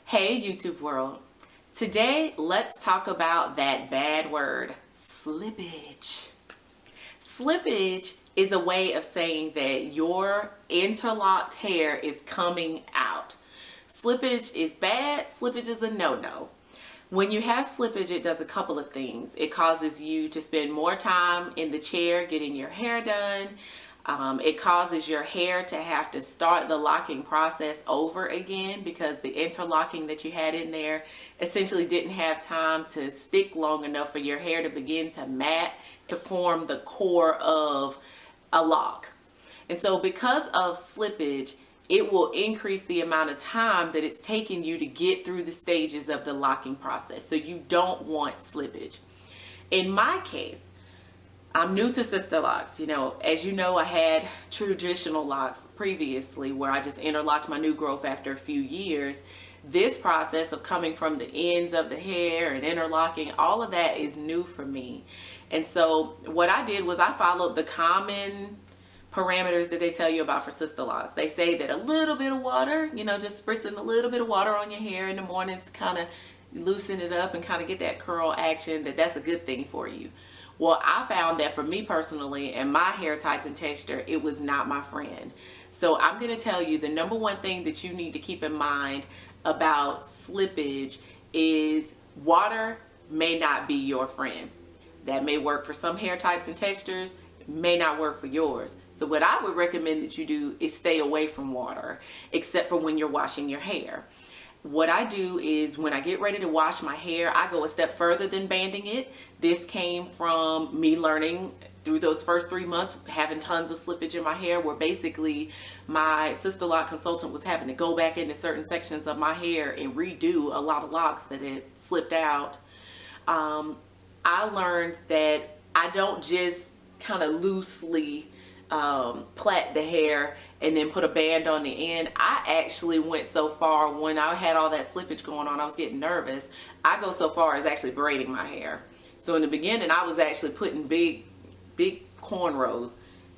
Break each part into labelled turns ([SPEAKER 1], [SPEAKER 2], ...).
[SPEAKER 1] Hey YouTube world. Today let's talk about that bad word, slippage. Slippage is a way of saying that your interlocked hair is coming out. Slippage is bad, slippage is a no-no. When you have slippage, it does a couple of things. It causes you to spend more time in the chair getting your hair done. It causes your hair to have to start the locking process over again because the interlocking that you had in there essentially didn't have time to stick long enough for your hair to begin to mat to form the core of a lock. And so because of slippage, it will increase the amount of time that it's taking you to get through the stages of the locking process. So you don't want slippage. In my case, I'm new to Sisterlocks. As you know, I had traditional locks previously where I just interlocked my new growth after a few years. This process of coming from the ends of the hair and interlocking, all of that is new for me. And so what I did was I followed the common parameters that they tell you about for Sisterlocks. They say that a little bit of water, just spritzing a little bit of water on your hair in the mornings to kind of loosen it up and kind of get that curl action, that's a good thing for you. Well, I found that for me personally and my hair type and texture, it was not my friend. So I'm going to tell you the number one thing that you need to keep in mind about slippage is water may not be your friend. That may work for some hair types and textures, may not work for yours. So what I would recommend that you do is stay away from water, except for when you're washing your hair. What I do is when I get ready to wash my hair, I go a step further than banding it. This came from me learning through those first 3 months, having tons of slippage in my hair, where basically my Sisterlock consultant was having to go back into certain sections of my hair and redo a lot of locks that had slipped out. I learned that I don't just kind of loosely plait the hair and then put a band on the end. I actually went so far when I had all that slippage going on, I was getting nervous. I go so far as actually braiding my hair. So in the beginning, I was actually putting big cornrows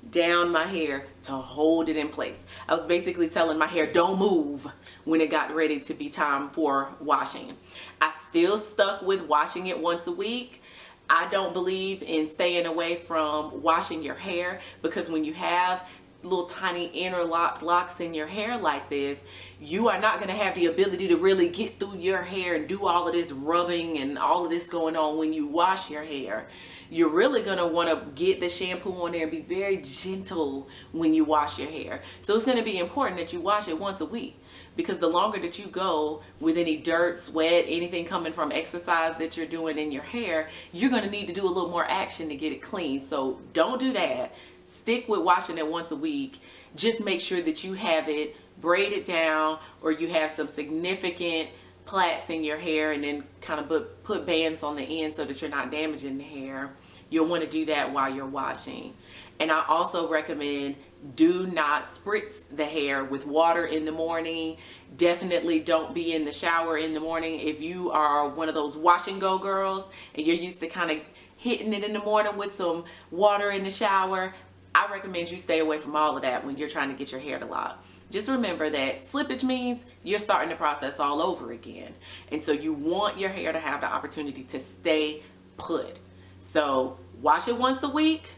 [SPEAKER 1] down my hair to hold it in place. I was basically telling my hair, don't move when it got ready to be time for washing. I still stuck with washing it once a week. I don't believe in staying away from washing your hair because when you have little tiny interlocked locks in your hair like this, you are not going to have the ability to really get through your hair and do all of this rubbing and all of this going on when you wash your hair. You're really going to want to get the shampoo on there and be very gentle when you wash your hair. So it's going to be important that you wash it once a week, because the longer that you go with any dirt, sweat, anything coming from exercise that you're doing in your hair, you're going to need to do a little more action to get it clean. So don't do that. Stick with washing it once a week. Just make sure that you have it braided down or you have some significant plaits in your hair, and then kind of put bands on the end so that you're not damaging the hair. You'll want to do that while you're washing. And I also recommend do not spritz the hair with water in the morning. Definitely don't be in the shower in the morning. If you are one of those wash and go girls and you're used to kind of hitting it in the morning with some water in the shower, I recommend you stay away from all of that when you're trying to get your hair to lock. Just remember that slippage means you're starting the process all over again. And so you want your hair to have the opportunity to stay put. So wash it once a week.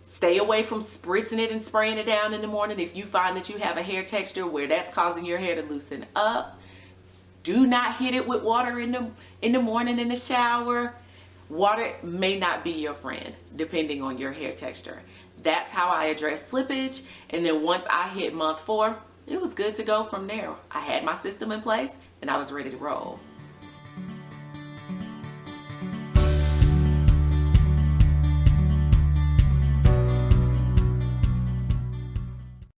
[SPEAKER 1] Stay away from spritzing it and spraying it down in the morning. If you find that you have a hair texture where that's causing your hair to loosen up, do not hit it with water in the morning in the shower. Water may not be your friend depending on your hair texture. That's how I address slippage. And then once I hit month 4, it was good to go from there. I had my system in place and I was ready to roll.